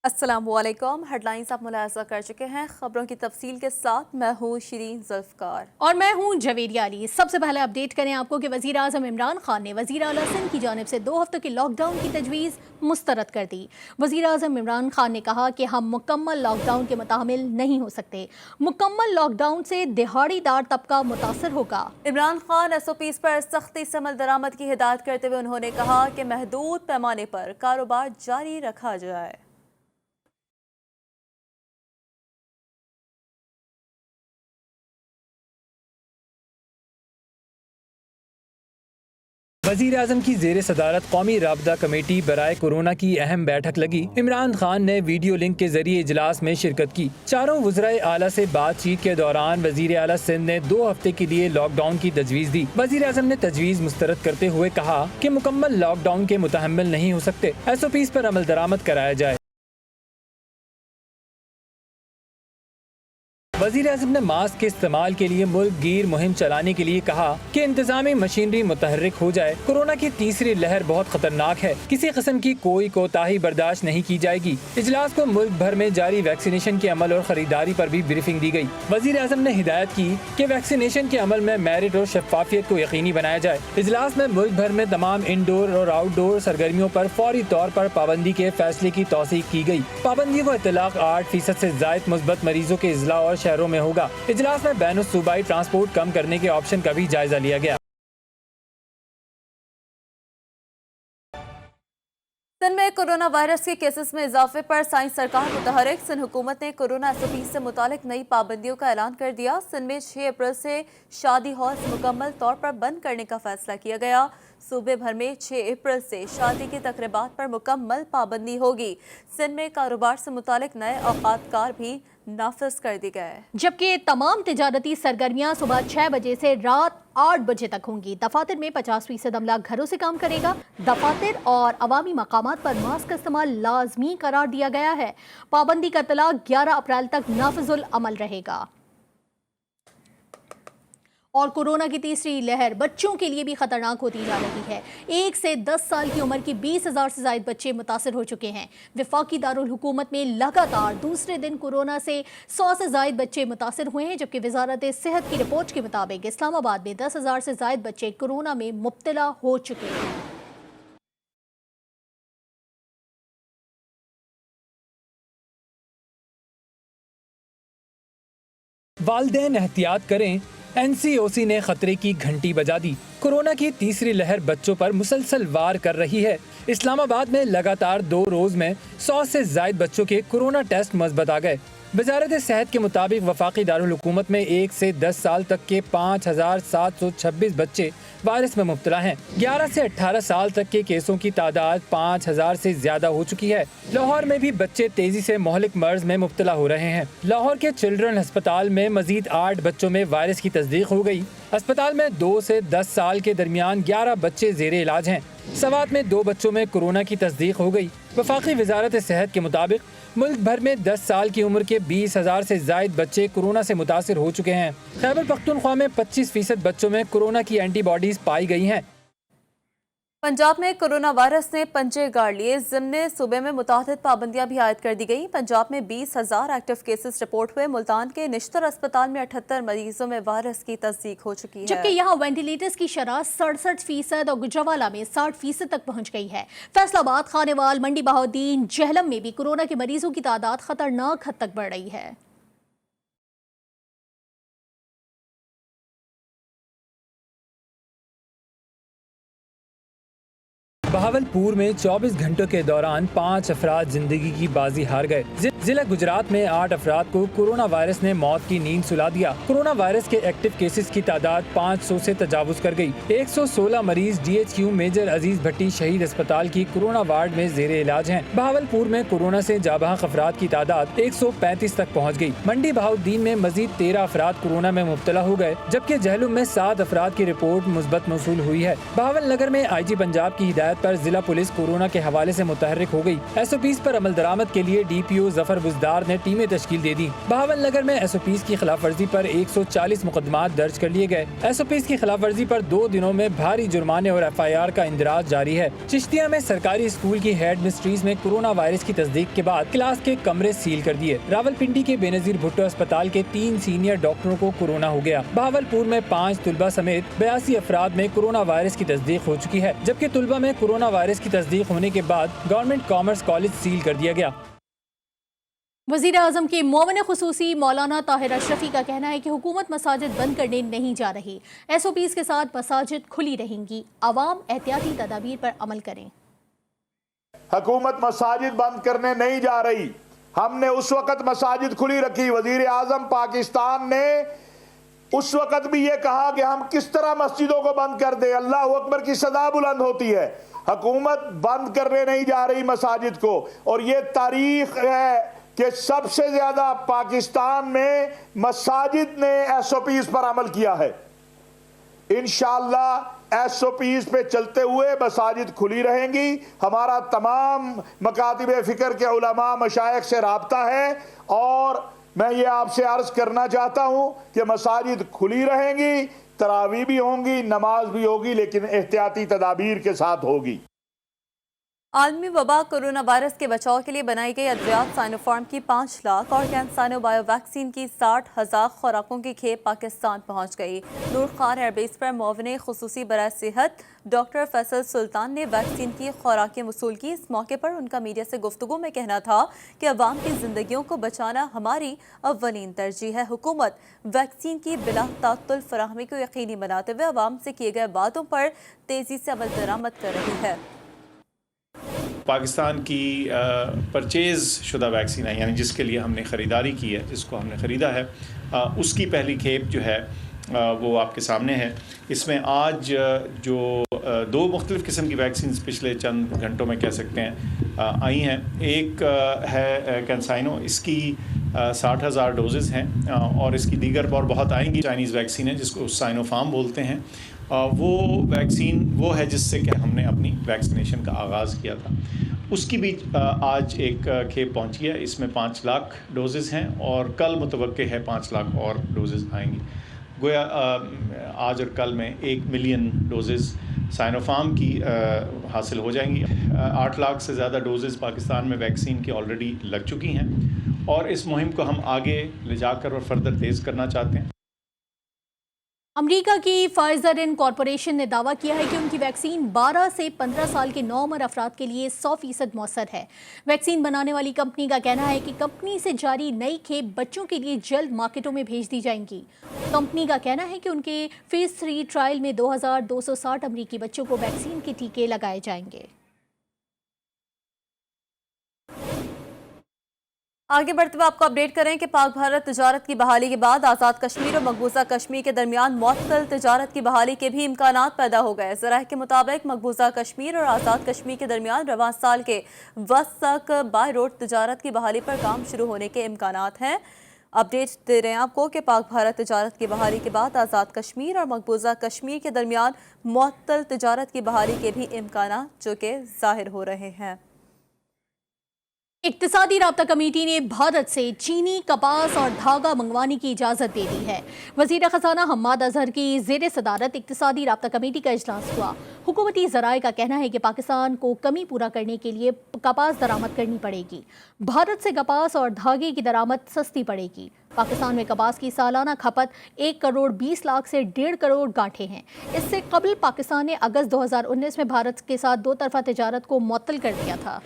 अस्सलामुअलैकुम। हेडलाइंस आप मुलाहिज़ा कर चुके हैं। खबरों की तफसील के साथ मैं हूँ शिरीन जुल्फ़कार और मैं हूं जवेरिया अली। सबसे पहले अपडेट करें आपको कि वज़ीर आज़म इमरान खान ने वज़ीर आला सिंध की जानिब से 2 हफ्तों की लॉकडाउन की तजवीज़ मुस्तरद कर दी। वज़ीर आज़म इमरान खान ने कहा कि हम मुकम्मल लॉकडाउन के मुतामिल नहीं हो सकते। मुकम्मल लॉकडाउन से दिहाड़ीदार तबका मुतासर होगा। इमरान खान SOPs पर सख्ती से अमल दरामद की हिदायत करते हुए उन्होंने कहा कि महदूद पैमाने पर कारोबार जारी रखा जाए। वज़ीर आज़म की ज़ेर सदारत कौमी राबता कमेटी बराए कोरोना की अहम बैठक लगी। इमरान खान ने वीडियो लिंक के जरिए इजलास में शिरकत की। चारों वज़राए आला से बातचीत के दौरान वज़ीर आला सिंध ने 2 हफ्ते के लिए लॉकडाउन की तजवीज़ दी। वज़ीर आज़म ने तजवीज़ मुस्तरद करते हुए कहा कि मुकम्मल लॉकडाउन के मुतहम्मिल नहीं हो सकते। SOPs पर अमल दरामद कराया जाए। वज़ीर आज़म ने मास्क के इस्तेमाल के लिए मुल्क गिर मुहिम चलाने के लिए कहा कि इंतजामी मशीनरी मुतहर्रिक हो जाए। कोरोना की तीसरी लहर बहुत खतरनाक है, किसी किस्म की कोई कोताही बर्दाश्त नहीं की जाएगी। इजलास को मुल्क भर में जारी वैक्सीनेशन के अमल और खरीदारी पर भी ब्रीफिंग दी गई। वज़ीर आज़म ने हिदायत की कि वैक्सीनेशन के अमल में मेरिट और शफाफियत को यकीनी बनाया जाए। इजलास में मुल्क भर में तमाम इंडोर और आउटडोर सरगर्मियों पर फौरी तौर पर पाबंदी के फैसले की तौसीक की गई। पाबंदी व इतलाक 8% से जायद मुस्बत मरीजों के इजला और शहरों में होगा। इजलास में बैनुल सूबाई ट्रांसपोर्ट कम करने के ऑप्शन का भी जायजा लिया गया। सिंध में कोरोना वायरस के केसेस में इजाफे पर साइंस सरकार मुतहरिक। सिंध हुकूमत ने कोरोना SOPs से मुतालिक नई पाबंदियों का ऐलान कर दिया। सिंध में 6 अप्रैल से शादी हॉल्स मुकम्मल तौर पर बंद करने का फैसला किया गया। सूबे भर में 6 अप्रैल से शादी की तकरीबात पर मुकम्मल पाबंदी होगी। सिंध में कारोबार से मुतालिक नए औकात भी नाफिज कर दी गए, जबकि तमाम तिजारती सरगर्मियां सुबह 6 बजे से रात 8 बजे तक होंगी। दफातर में 50% अमला घरों से काम करेगा। दफातर और अवामी मकामात पर मास्क का इस्तेमाल लाजमी करार दिया गया है। पाबंदी का इतलाक 11 अप्रैल तक नाफिजुल अमल रहेगा। और कोरोना की तीसरी लहर बच्चों के लिए भी खतरनाक होती जा रही है। 1 से 10 साल की उम्र के 20,000 से ज्यादा बच्चे मुतासर हो चुके हैं। वफाकी दारुल हुकूमत में लगातार दूसरे दिन कोरोना से 100 से ज्यादा बच्चे मुतासर हुए हैं, जबकि वजारत सेहत की रिपोर्ट के मुताबिक इस्लामाबाद में 10,000 से ज्यादा बच्चे कोरोना में मुब्तला हो चुके हैं। वालिदैन एहतियात करें। NCOC ने खतरे की घंटी बजा दी। कोरोना की तीसरी लहर बच्चों पर मुसलसल वार कर रही है। इस्लामाबाद में लगातार 2 रोज में 100 से ज्यादा बच्चों के कोरोना टेस्ट मुस्बत आ गए। वजारत सेहत के मुताबिक वफाकी दारुल हुकूमत में 1 से 10 साल तक के 5,726 बच्चे वायरस में मुब्तला हैं। 11 से 18 साल तक के केसों की तादाद 5,000 से ज्यादा हो चुकी है। लाहौर में भी बच्चे तेजी से मोहलिक मर्ज में मुब्तला हो रहे हैं। लाहौर के चिल्ड्रन अस्पताल में मजीद 8 बच्चों में वायरस की तस्दीक हो गई। अस्पताल में 2 से 10 साल के दरमियान 11 बच्चे जेरे इलाज हैं। सवात में 2 बच्चों में कोरोना की तस्दीक हो गई। वफाकी वजारत सेहत के मुताबिक मुल्क भर में 10 साल की उम्र के 20,000 से ज्यादा बच्चे कोरोना से मुतासिर हो चुके हैं। खैबर पख्तूनख्वा में 25% बच्चों में कोरोना की एंटीबॉडीज पाई गई हैं। पंजाब में कोरोना वायरस ने पंजे गाड़ लिए। ज़िम्ने सूबे में मुतादिद पाबंदियां भी आयद कर दी गई। पंजाब में 20,000 एक्टिव केसेस रिपोर्ट हुए। मुल्तान के निश्तर अस्पताल में 78 मरीजों में वायरस की तस्दीक हो चुकी है, जबकि यहाँ वेंटिलेटर्स की शरह 67% और गुजरावाला में 60% तक पहुंच गई है। फैसलाबाद, खानेवाल, मंडी बहाउद्दीन, जहलम में भी कोरोना के मरीजों की तादाद खतरनाक हद तक बढ़ रही है। बहावलपुर में 24 घंटों के दौरान 5 अफराद जिंदगी की बाजी हार गए। जिला गुजरात में 8 अफराद को कोरोना वायरस ने मौत की नींद सुला दिया। कोरोना वायरस के एक्टिव केसेस की तादाद 500 से तजावुज कर गई। 116 मरीज DHQ मेजर अजीज भट्टी शहीद अस्पताल की कोरोना वार्ड में जेरे इलाज हैं। बहावलपुर में कोरोना से जाबाहक अफराद की तादाद 135 तक पहुँच गई। मंडी बहाउद्दीन में मजीद 13 अफराद कोरोना में मुब्तला हो गए, जबकि जहलुम में 7 अफराद की रिपोर्ट मुस्बत मौसूल हुई है। बहावल नगर में IG पंजाब की हिदायत बात पर जिला पुलिस कोरोना के हवाले से मुतहर्रिक हो गई। SOPs पर अमल दरामद के लिए DPO जफर बुजदार ने टीमें तश्कील दे दी। बहावल नगर में SOPs की खिलाफ वर्जी पर 140 मुकदमात दर्ज कर लिए गए। SOPs की खिलाफ वर्जी पर 2 दिनों में भारी जुर्माने और FIR का इंदराज जारी है। चिश्तिया में सरकारी स्कूल की हेड मिस्ट्रीज में कोरोना वायरस की तस्दीक के बाद क्लास के कमरे सील कर दिए। रावलपिंडी के बेनजीर भुट्टो अस्पताल के 3 सीनियर डॉक्टरों को कोरोना हो गया। बहावलपुर में 5 तुलबा समेत 82 अफराद में कोरोना वायरस की तस्दीक हो चुकी है, जबकि तुलबा में कोरोना वायरस की तस्दीक होने के बाद गवर्नमेंट कॉमर्स कॉलेज सील कर दिया गया। वज़ीर आज़म के मोमिन खुसूसी मौलाना ताहिर अशरफी का कहना है कि हुकूमत मसाजिद बंद करने नहीं जा रही। SOPs के साथ मसाजिद खुली रहेंगी। आवाम एहतियाती तदाबीर पर अमल करें। हुकूमत मसाजिद बंद करने नहीं जा रही। हमने उस वक्त मसाजिद खुली रखी। वजीर आजम पाकिस्तान ने उस वक्त भी ये कहा कि हम किस तरह मस्जिदों को बंद कर दे। अल्लाह अकबर की सदा बुलंद होती है। हुकूमत बंद करने नहीं जा रही मसाजिद को। और ये तारीख है कि सबसे ज्यादा पाकिस्तान में मसाजिद ने SOPs पर अमल किया है। इंशाअल्लाह SOPs पे चलते हुए मसाजिद खुली रहेंगी। हमारा तमाम मकातिब फ़िक्र के उलमा मशाइख से राब्ता है और मैं ये आपसे अर्ज़ करना चाहता हूँ कि मसाजिद खुली रहेंगी, तरावी भी होंगी, नमाज भी होगी, लेकिन एहतियाती तदाबीर के साथ होगी। आलमी वबा कोरोना वायरस के बचाव के लिए बनाई गई अद्वियात साइनोफार्म की 5 लाख और कैंसानो बायो वैक्सीन की 60,000 खुराकों की खेप पाकिस्तान पहुंच गई। नूर खान एयरबेस पर मुआविन खुसूसी बराए सेहत डॉक्टर फैसल सुल्तान ने वैक्सीन की खुराकें वसूल की। इस मौके पर उनका मीडिया से गुफ्तगू में कहना था कि अवाम की जिंदगियों को बचाना हमारी अव्वलीन तरजीह है। हुकूमत वैक्सीन की बिला तात्तुल फराहमी को यकीनी बनाते हुए अवाम से किए गए वादों पर तेजी से अमल दरामद कर रही है। पाकिस्तान की परचेज़ शुदा वैक्सीन है, यानी जिसके लिए हमने ख़रीदारी की है, जिसको हमने ख़रीदा है, उसकी पहली खेप जो है वो आपके सामने है। इसमें आज जो 2 मुख्तलिफ़ किस्म की वैक्सीन पिछले चंद घंटों में कह सकते हैं आई हैं। एक है कैंसाइनो, इसकी 60,000 डोजेज़ हैं और इसकी दीगर और बहुत आएंगी। चाइनीज़ वैक्सीन है जिसको साइनोफार्म बोलते हैं। वो वैक्सीन वो है जिससे कि हमने अपनी वैक्सीनेशन का आगाज़ किया था। उसकी भी आज एक खेप पहुंची है। इसमें 5 लाख डोजेज़ हैं और कल मुतवक्के है 5 लाख और डोजेज़ आएंगी। गोया आज और कल में 1 मिलियन डोजेज़ साइनोफार्म की हासिल हो जाएंगी। 8 लाख से ज़्यादा डोजेज़ पाकिस्तान में वैक्सीन की ऑलरेडी लग चुकी हैं और इस मुहिम को हम आगे ले जाकर और फर्दर तेज़ करना चाहते हैं। अमेरिका की फाइजर कॉरपोरेशन ने दावा किया है कि उनकी वैक्सीन 12 से 15 साल के नौउम्र अफराद के लिए 100% मौसर है। वैक्सीन बनाने वाली कंपनी का कहना है कि कंपनी से जारी नई खेप बच्चों के लिए जल्द मार्केटों में भेज दी जाएंगी। कंपनी का कहना है कि उनके फेज 3 ट्रायल में 2260 अमेरिकी बच्चों को वैक्सीन के टीके लगाए जाएंगे। आगे बढ़ते हुए आपको अपडेट करें कि पाक भारत तजारत की बहाली के बाद आज़ाद कश्मीर और मकबूजा कश्मीर के दरमियान मुअत्तल तजारत की बहाली के भी इम्कानात पैदा हो गए। ज़राए के मुताबिक मकबूजा कश्मीर और आज़ाद कश्मीर के दरमियान रवां साल के वस्त तक बाय रोड तजारत की बहाली पर काम शुरू होने के इम्कानात हैं। अपडेट दे रहे हैं आपको कि पाक भारत तजारत की बहाली के बाद आज़ाद कश्मीर और मकबूजा कश्मीर के दरमियान मुअत्तल तजारत की बहाली के भी इम्कानात जो कि ज़ाहिर हो रहे हैं। इक्तिसादी राब्ता कमेटी ने भारत से चीनी, कपास और धागा मंगवाने की इजाज़त दे दी है। वज़ीर ख़ज़ाना हम्माद अज़हर की ज़ेर सदारत इक्तिसादी राब्ता कमेटी का इजलास हुआ। हुकूमती ज़राए का कहना है कि पाकिस्तान को कमी पूरा करने के लिए कपास दरामद करनी पड़ेगी। भारत से कपास और धागे की दरामद सस्ती पड़ेगी। पाकिस्तान में कपास की सालाना खपत 1 करोड़ 20 लाख से 1.5 करोड़ गांठे हैं। इससे कबल पाकिस्तान ने अगस्त 2019 में भारत के साथ 2 तरफा तजारत को मुअत्तल कर दिया था।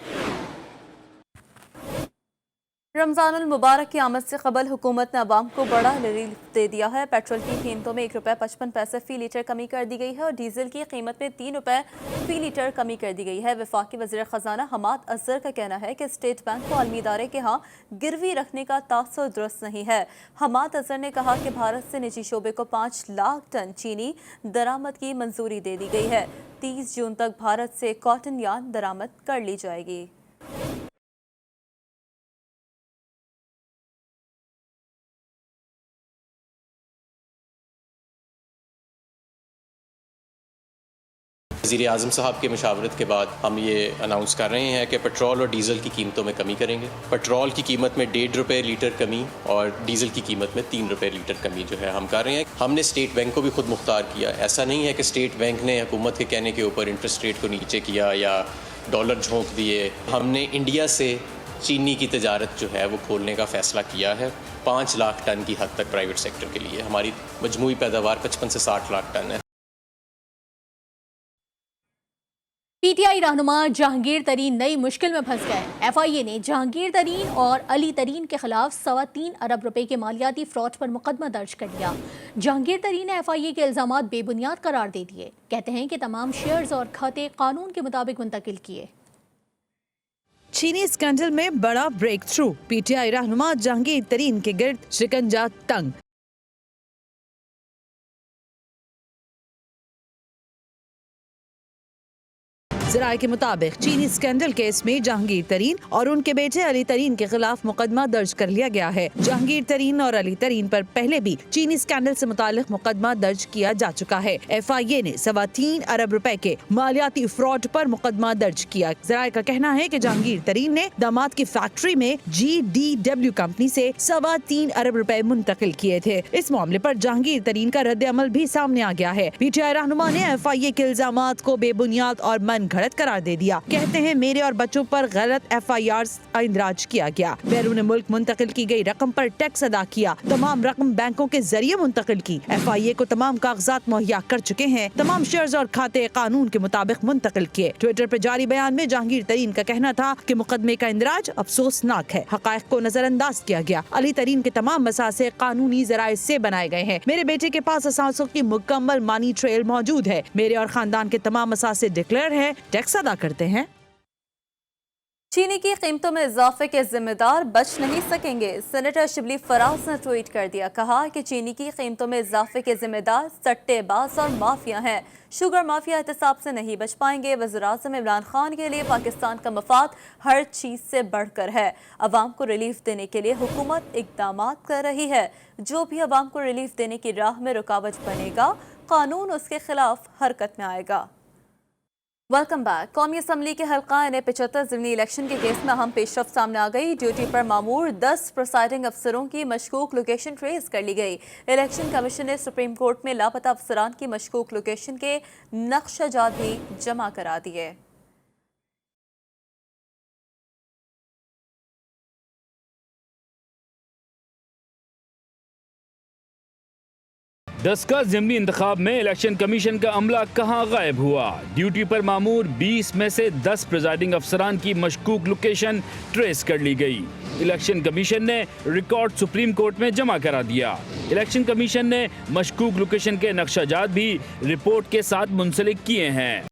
रमज़ानुल मुबारक की आमद से कबल हुकूमत ने अवाम को बड़ा रिलीफ दे दिया है। पेट्रोल की कीमतों में 1 रुपये 55 पैसे फ़ी लीटर कमी कर दी गई है और डीजल की कीमत में 3 रुपये फ़ी लीटर कमी कर दी गई है। वफाकी वज़ीर ख़ज़ाना हम्माद अज़हर का कहना है कि स्टेट बैंक को आलमी इदारे के यहाँ गिरवी रखने का तासुर दुरुस्त नहीं है। हम्माद अज़हर ने कहा कि भारत से निजी शोबे को 5 लाख टन चीनी दरामद की मंजूरी दे दी गई है। 30 जून तक भारत से कॉटन यार्न दरामद कर ली जाएगी। वज़ीर आज़म साहब के मशावरत के बाद हम ये अनाउंस कर रहे हैं कि पेट्रोल और डीज़ल की कीमतों में कमी करेंगे। पेट्रोल की कीमत में 1.5 रुपये लीटर कमी और डीज़ल की कीमत में 3 रुपये लीटर कमी जो है हम कर रहे हैं। हमने स्टेट बैंक को भी खुद मुख्तार किया। ऐसा नहीं है कि स्टेट बैंक ने हुकूमत के कहने के ऊपर इंटरेस्ट रेट को नीचे किया या डॉलर झोंक दिए। हमने इंडिया से चीनी की तजारत जो है वो खोलने का फ़ैसला किया है। 5 लाख टन की हद तक प्राइवेट सेक्टर के लिए हमारी मजमूई पैदावार 55 से 60 लाख टन है। पीटीआई रहनुमा जहांगीर तरीन नई मुश्किल में फंस गए। एफआईए ने जहांगीर तरीन और अली तरीन के खिलाफ 3.25 अरब रुपए के मालियाती फ्रॉड पर मुकदमा दर्ज कर लिया। जहांगीर तरीन ने एफआईए के इल्जामात बेबुनियाद करार दे दिए। कहते हैं कि तमाम शेयर्स और खाते कानून के मुताबिक मुंतकिल किए। चीनी स्कैंडल में बड़ा ब्रेक थ्रू, पीटीआई रहनुमा जहांगीर तरीन के गिर्द शिकंजा तंग। ज़राए के मुताबिक चीनी स्कैंडल केस में जहांगीर तरीन और उनके बेटे अली तरीन के खिलाफ मुकदमा दर्ज कर लिया गया है। जहांगीर तरीन और अली तरीन पर पहले भी चीनी स्कैंडल से मुतालिक मुकदमा दर्ज किया जा चुका है। एफआईए ने 3.25 अरब रुपए के मालियाती फ्रॉड पर मुकदमा दर्ज किया। ज़राए का कहना है कि जहांगीर तरीन ने दामाद की फैक्ट्री में GDW कंपनी से 3.25 अरब रुपए मुंतकिल किए थे। इस मामले पर जहांगीर तरीन का रद्द अमल भी सामने आ गया है। पीटीआई रहनुमा ने एफआईए के इल्जामात को बेबुनियाद और मन गलत करार दे दिया। कहते हैं मेरे और बच्चों पर गलत FIR इंदराज किया गया। बैरून मुल्क मुंतकिल की गई रकम पर टैक्स अदा किया। तमाम रकम बैंकों के जरिए मुंतकिल की। FIA को तमाम कागजात मुहैया कर चुके हैं। तमाम शेयर्स और खाते कानून के मुताबिक मुंतकिल किए। ट्विटर पर जारी बयान में जहांगीर तरीन का कहना था कि मुकदमे का इंदराज अफसोसनाक है। हकायक को नजरअंदाज किया गया। अली तरीन के तमाम मसासे कानूनी जराए से बनाए गए हैं। मेरे बेटे के पास असासों की मुकम्मल मनी ट्रेल मौजूद है। मेरे और खानदान के तमाम मसासे डिक्लेयर है, टैक्स अदा करते हैं। चीनी की कीमतों में इजाफे के जिम्मेदार बच नहीं सकेंगे। सेनेटर शिबली फराज ने ट्वीट कर दिया, कहा कि चीनी की कीमतों में इजाफे के जिम्मेदार सट्टेबाज और माफिया हैं। शुगर माफिया एहतसाब से नहीं बच पाएंगे। वज़ीर-ए-आज़म इमरान खान के लिए पाकिस्तान का मफाद हर चीज़ से बढ़कर है। अवाम को रिलीफ देने के लिए हुकूमत इक़दाम कर रही है। जो भी अवाम को रिलीफ देने की राह में रुकावट बनेगा, कानून उसके खिलाफ हरकत में आएगा। Welcome back. कौमी असम्बली के हल्का 75 ज़िमनी इलेक्शन के केस में अहम पेशरफ सामने आ गई। ड्यूटी पर मामूर 10 प्रिसाइडिंग अफसरों की मशकूक लोकेशन ट्रेस कर ली गई। इलेक्शन कमीशन ने सुप्रीम कोर्ट में लापता अफसरान की मशकूक लोकेशन के नक्शा-जात भी जमा करा दिए। 10 का ज़िमनी इंतखाब में इलेक्शन कमीशन का अमला कहां गायब हुआ। ड्यूटी पर मामूर 20 में से 10 प्रिजाइडिंग अफसरान की मशकूक लोकेशन ट्रेस कर ली गई। इलेक्शन कमीशन ने रिकॉर्ड सुप्रीम कोर्ट में जमा करा दिया। इलेक्शन कमीशन ने मशकूक लोकेशन के नक्शाजात भी रिपोर्ट के साथ मुंसलिक किए हैं।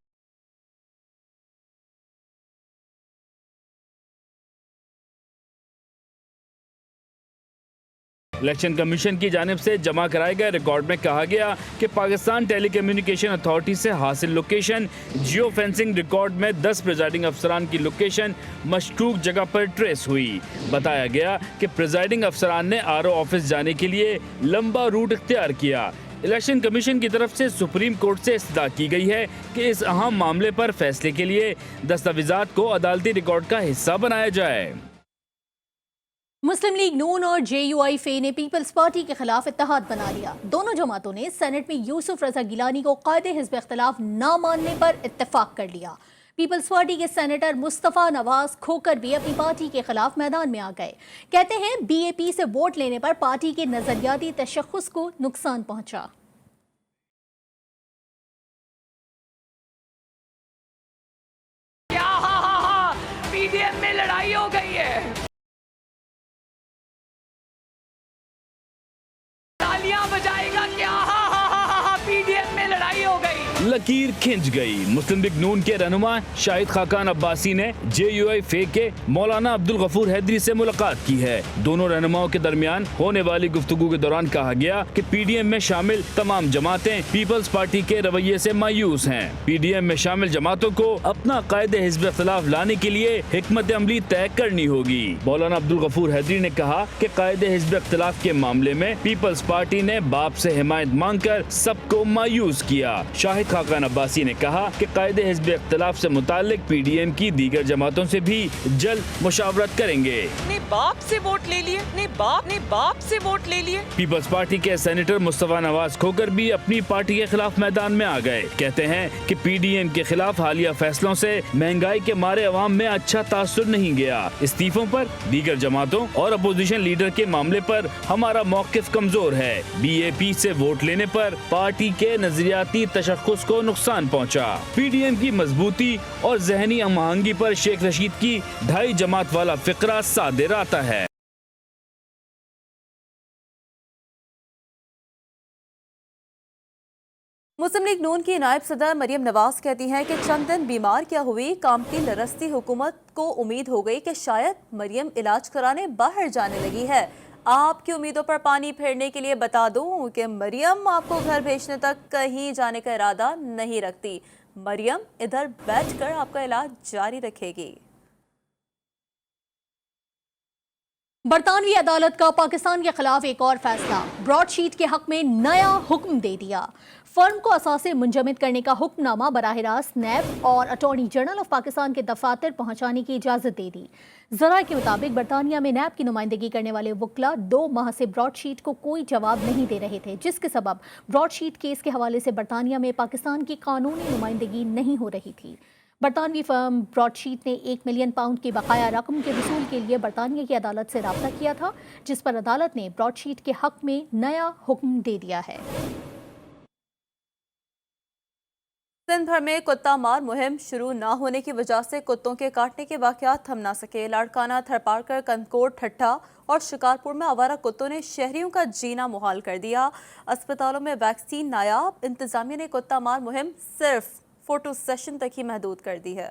इलेक्शन कमीशन की जानिब से जमा कराए गए रिकॉर्ड में कहा गया कि पाकिस्तान टेलीकम्युनिकेशन अथॉरिटी से हासिल लोकेशन जियो फेंसिंग रिकॉर्ड में 10 प्रिजाइडिंग अफसरान की लोकेशन मशकूक जगह पर ट्रेस हुई। बताया गया कि प्रिजाइडिंग अफसरान ने RO ऑफिस जाने के लिए लंबा रूट इख्तियार किया। इलेक्शन कमीशन की तरफ से सुप्रीम कोर्ट से इस्तदा की गई है कि इस अहम मामले पर फैसले के लिए दस्तावेजात को अदालती रिकॉर्ड का हिस्सा बनाया जाए। मुस्लिम लीग नून और JUI-FE ने पीपल्स पार्टी के खिलाफ इत्तेहाद बना लिया। दोनों जमातों ने सेनेट में यूसुफ रजा गिलानी को कायदे हिज़्ब इख्तिलाफ न मानने पर इत्तेफाक कर लिया। पीपल्स पार्टी के सेनेटर मुस्तफ़ा नवाज खोकर भी अपनी पार्टी के खिलाफ मैदान में आ गए। कहते हैं BAP से वोट लेने पर पार्टी के नजरियाती तशख़्ख़ुस को नुकसान पहुंचा। PDM में लड़ाई हो गई है। तालियां बजाएगा क्या? PDM में लड़ाई हो गई। लकीर खिंच गई। मुस्लिम लीग नून के रहनुमा शाहिद खाकान अब्बासी ने JUI-FE के मौलाना अब्दुल गफूर हैदरी से मुलाकात की है। दोनों रहनुमाओं के दरमियान होने वाली गुफ्तगू के दौरान कहा गया कि PDM में शामिल तमाम जमातें पीपल्स पार्टी के रवैये से मायूस हैं। PDM में शामिल जमातों को अपना कायदे हिज़्ब इख्तिलाफ लाने के लिए हिकमत अमली तय करनी होगी। मौलाना अब्दुल गफूर हैदरी ने कहा कि कायदे हिज़्ब इख्तिलाफ के मामले में पीपल्स पार्टी ने बाप से हिमायत मांगकर सबको मायूस किया। शाहिद खाकान अब्बासी ने कहा कि कायदे हिज़्ब इख्तिलाफ से मुताल्लिक PDM की दीगर जमातों से भी जल्द मुशावरत करेंगे। ने बाप से वोट ले लिए, ने बाप से वोट ले लिए। पीपल्स पार्टी के सेनेटर मुस्तफा नवाज खोकर भी अपनी पार्टी के खिलाफ मैदान में आ गए। कहते हैं कि PDM के खिलाफ हालिया फैसलों से महंगाई के मारे अवाम में अच्छा तासुर नहीं गया। इस्तीफों पर, दीगर जमातों और अपोजिशन लीडर के मामले पर हमारा मौक़िफ़ कमजोर है। BAP से वोट लेने पर पार्टी के नजरियाती तशख़्ख़ुस को नुकसान पहुँचा। PDM की मजबूती और जहनी अमहंगी पर शेख रशीद की 2.5 जमात वाला फिक्रा सादिर आता है। मुस्लिम लीग नून की नायब सदर मरियम नवाज कहती हैं कि चंद दिन बीमार क्या हुई, काम की लरस्ती हुकूमत को उम्मीद हो गई कि शायद मरियम इलाज कराने बाहर जाने लगी है। आपकी उम्मीदों पर पानी फेरने के लिए बता दूं कि मरियम आपको घर भेजने तक कहीं जाने का इरादा नहीं रखती। मरियम इधर बैठकर आपका इलाज जारी रखेगी। बरतानवी अदालत का पाकिस्तान के खिलाफ एक और फैसला, ब्रॉडशीट के हक में नया हुक्म दे दिया। फर्म को असासे मुंजमद करने का हुक्मनामा बराह रास्त नैब और अटॉर्नी जनरल ऑफ पाकिस्तान के दफातर पहुंचाने की इजाज़त दे दी। ज़राए के मुताबिक बरतानिया में नैब की नुमाइंदगी करने वाले वकला 2 माह से ब्रॉडशीट को कोई जवाब नहीं दे रहे थे, जिसके सबब ब्रॉडशीट केस के हवाले से बरतानिया में पाकिस्तान की कानूनी नुमाइंदगी नहीं हो रही थी। बरतानवी फर्म ब्रॉडशीट ने 1 मिलियन पाउंड की बकाया रकम के वसूल के लिए बरतानिया की अदालत से रब्ता किया था, जिस पर अदालत ने ब्रॉडशीट के हक में नया हुक्म दे दिया है। सिंध भर में कुत्ता मार मुहिम शुरू न होने की वजह से कुत्तों के काटने के वाकयात थम न सके। लाड़काना, थरपारकर, कंदकोट, ठट्ठा और शिकारपुर में आवारा कुत्तों ने शहरियों का जीना मुहाल कर दिया। अस्पतालों में वैक्सीन नायाब, इंतजामिया ने कुत्ता मार मुहिम सिर्फ फोटो सेशन तक ही महदूद कर दी है।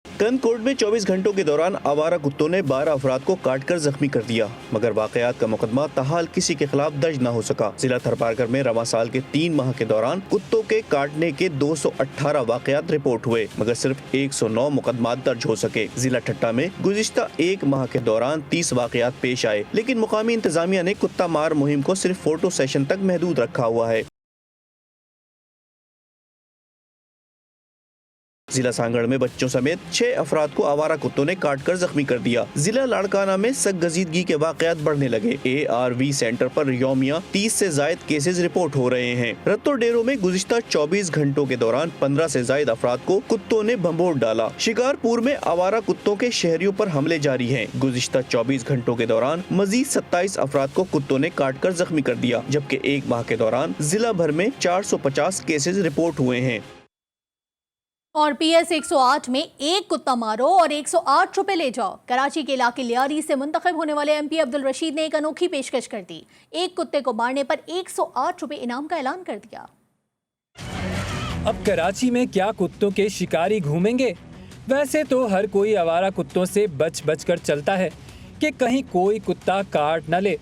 कंदकोट में 24 घंटों के दौरान आवारा कुत्तों ने 12 अफराद को काटकर जख्मी कर दिया, मगर वाकयात का मुकदमा ताहाल किसी के खिलाफ दर्ज न हो सका। जिला थरपारकर में रवां साल के 3 माह के दौरान कुत्तों के काटने के 218 वाकयात रिपोर्ट हुए, मगर सिर्फ 109 मुकदमा दर्ज हो सके। जिला ठट्टा में गुज़िश्ता 1 माह के दौरान 30 वाकयात पेश आए, लेकिन मुकामी इंतजामिया ने कुत्ता मार मुहिम को सिर्फ फोटो सेशन तक महदूद रखा हुआ है। जिला सांगड़ में बच्चों समेत 6 अफराद को आवारा कुत्तों ने काटकर जख्मी कर दिया। जिला लाड़काना में सख्त-गजीदगी के वाकयात बढ़ने लगे। ARV सेंटर पर यौमिया 30 से जायद केसेस रिपोर्ट हो रहे हैं। रत्तो डेरों में गुज़िश्ता 24 घंटों के दौरान 15 से जायद अफराद को कुत्तों ने भंबोड़ डाला। शिकारपुर में आवारा कुत्तों के शहरियों पर हमले जारी हैं। गुज़िश्ता 24 घंटों के दौरान मजीद 27 अफराद को कुत्तों ने काटकर जख्मी कर दिया, जबकि 1 माह के दौरान जिला भर में 450 केसेस रिपोर्ट हुए हैं। और PS 108 में एक कुत्ता मारो और 108 रुपए ले जाओ। कराची के इलाके लियारी से मुंतखब होने वाले MP अब्दुल रशीद ने एक अनोखी पेशकश कर दी। एक कुत्ते को मारने पर 108 रुपए इनाम का ऐलान कर दिया। अब कराची में क्या कुत्तों के शिकारी घूमेंगे? वैसे तो हर कोई आवारा कुत्तों से बच बच कर चलता है कि कहीं कोई कुत्ता काट न ले।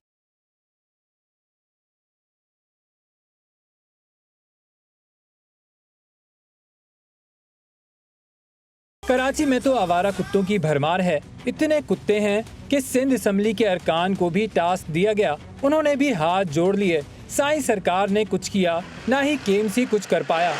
कराची में तो आवारा कुत्तों की भरमार है। इतने कुत्ते हैं कि सिंध असम्बली के अरकान को भी टास्क दिया गया, उन्होंने भी हाथ जोड़ लिए। साई सरकार ने कुछ किया, ना ही KMC कुछ कर पाया।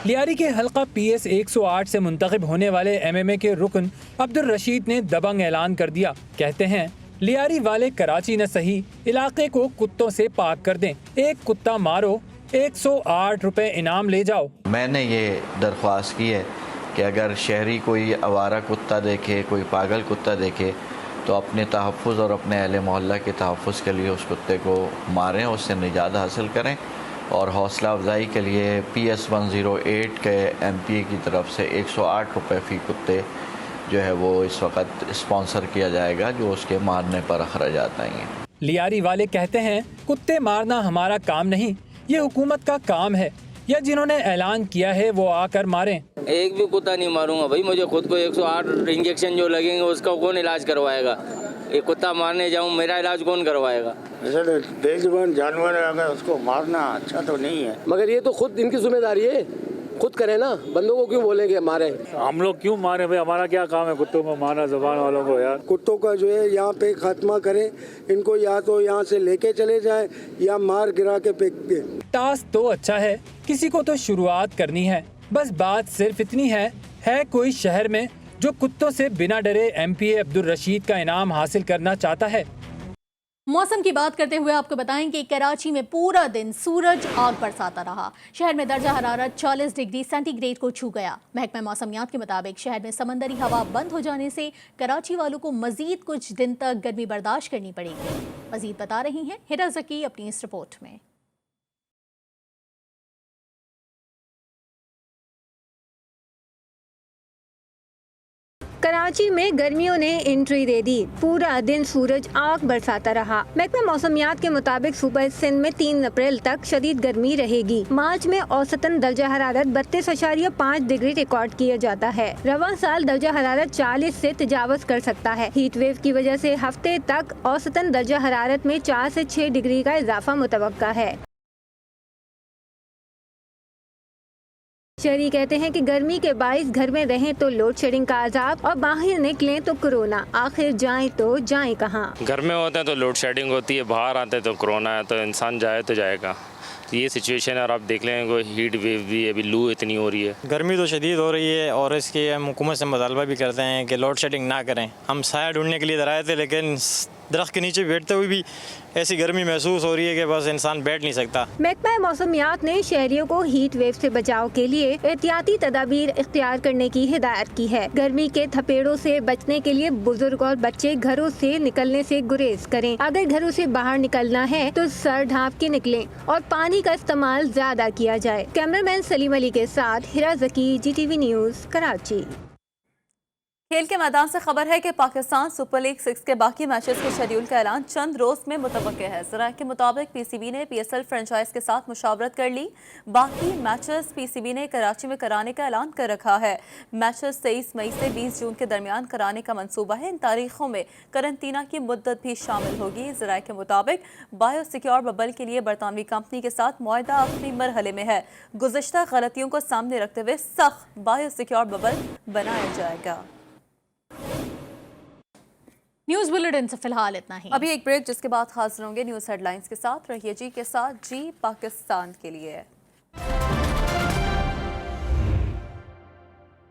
लियारी के हल्का PS 108 से मुंतखब होने वाले MMA के रुकन अब्दुल रशीद ने दबंग ऐलान कर दिया। कहते हैं लियारी वाले कराची न सही इलाके को कुत्तों से पाक कर दें। एक कुत्ता मारो, 108 रुपए इनाम ले जाओ। मैंने ये दरख्वास्त की है कि अगर शहरी कोई आवारा कुत्ता देखे, कोई पागल कुत्ता देखे, तो अपने तहफ़्फ़ुज़ और अपने अहले मोहल्ला के तहफ़्फ़ुज़ के लिए उस कुत्ते को मारें, उससे निजात हासिल करें। और हौसला अफजाई के लिए PS 108 के MPA की तरफ से 108 रुपये फ़ी कुत्ते जो है वो इस वक्त स्पॉन्सर किया जाएगा, जो उसके मारने पर अखराजात आएंगे। लियारी वाले कहते हैं कुत्ते मारना हमारा काम नहीं, ये हुकूमत का काम है, या जिन्होंने ऐलान किया है वो आकर मारें। एक भी कुत्ता नहीं मारूंगा भाई, मुझे खुद को 108 इंजेक्शन जो लगेंगे उसका कौन इलाज करवाएगा? एक कुत्ता मारने जाऊं, मेरा इलाज कौन करवाएगा? बेजुबान जानवर है, अगर उसको मारना अच्छा तो नहीं है, मगर ये तो खुद इनकी जिम्मेदारी है। खुद करें ना, बंदों को क्यों बोलेंगे मारे। हम लोग क्यों मारे भाई, हमारा क्या काम है कुत्तों को मारना, जुबान वालों को यार। कुत्तों का जो है यहाँ पे खात्मा करें, इनको या तो यहाँ से लेके चले जाएं या मार गिरा के फेंक दें। टास्क तो अच्छा है, किसी को तो शुरुआत करनी है। बस बात सिर्फ इतनी है कोई शहर में जो कुत्तों से बिना डरे MPA अब्दुल रशीद का इनाम हासिल करना चाहता है। मौसम की बात करते हुए आपको बताएं कि कराची में पूरा दिन सूरज आग बरसाता रहा। शहर में दर्जा हरारत 40 डिग्री सेंटीग्रेड को छू गया। महकमा मौसमियात के मुताबिक शहर में समंदरी हवा बंद हो जाने से कराची वालों को मजीद कुछ दिन तक गर्मी बर्दाश्त करनी पड़ेगी। मजीद बता रही हैं हिरा जकी अपनी इस रिपोर्ट में। कराची में गर्मियों ने एंट्री दे दी। पूरा दिन सूरज आग बरसाता रहा। महकमा मौसमियात के मुताबिक सूबा सिंध में 3 अप्रैल तक शदीद गर्मी रहेगी। मार्च में औसतन दर्जा हरारत 32.5 डिग्री रिकॉर्ड किया जाता है। रवां साल दर्जा हरारत 40 से तजावज कर सकता है। हीट वेव की वजह से हफ्ते तक औसतन दर्जा हरारत में 4 से 6 डिग्री का इजाफा मुतवक्का है। शहरी कहते हैं कि गर्मी के बाइस घर में रहें तो लोड शेडिंग का अजाब और बाहर निकलें तो कोरोना। आखिर जाएं तो जाएं कहाँ। घर में होते हैं तो लोड शेडिंग होती है, बाहर आते हैं तो कोरोना है, तो इंसान जाए तो जाएगा। तो ये सिचुएशन है और आप देख लें कोई हीट वेव भी अभी लू इतनी हो रही है। गर्मी तो शदीद हो रही है और इसकी हम हुकूमत से मुतालबा भी करते हैं कि लोड शेडिंग ना करें। हम साया ढूंढने के लिए इधर आए थे, लेकिन दरख्त के नीचे बैठते हुए भी ऐसी गर्मी महसूस हो रही है कि बस इंसान बैठ नहीं सकता। महकमा मौसमियात ने शहरियों को हीट वेव से बचाव के लिए एहतियाती तदाबीर इख्तियार करने की हिदायत की है। गर्मी के थपेड़ों से बचने के लिए बुजुर्ग और बच्चे घरों से निकलने से गुरेज करें। अगर घरों से बाहर निकलना है तो सर ढाँप के निकलें और पानी का इस्तेमाल ज्यादा किया जाए। कैमरामैन सलीम अली के साथ हिरा जकी, GTV न्यूज़, कराची। खेल के मैदान से खबर है कि पाकिस्तान सुपर लीग 6 के बाकी मैचेस के शेड्यूल का ऐलान चंद रोज में मुतवक्के है। ज़राए के मुताबिक PCB ने PSL फ्रेंचाइज के साथ मुशावरत कर ली। बाकी मैचेस PCB ने कराची में कराने का ऐलान कर रखा है। मैचेस 23 मई से 20 जून के दरमियान कराने का मंसूबा है। इन तारीखों में करंतना की मुद्दत भी शामिल होगी। ज़राए के मुताबिक बायो सिक्योर बबल के लिए बरतानवी कंपनी के साथ मुआहदा आखिरी मरहले में है। गुज़श्ता गलतियों को सामने रखते हुए सख्त बायो सिक्योर बबल बनाया जाएगा। न्यूज़ बुलेटिन से फिलहाल इतना ही। अभी एक ब्रेक, जिसके बाद हाजिर होंगे न्यूज़ हेडलाइंस के साथ। रहिए जी के साथ, जी पाकिस्तान के लिए।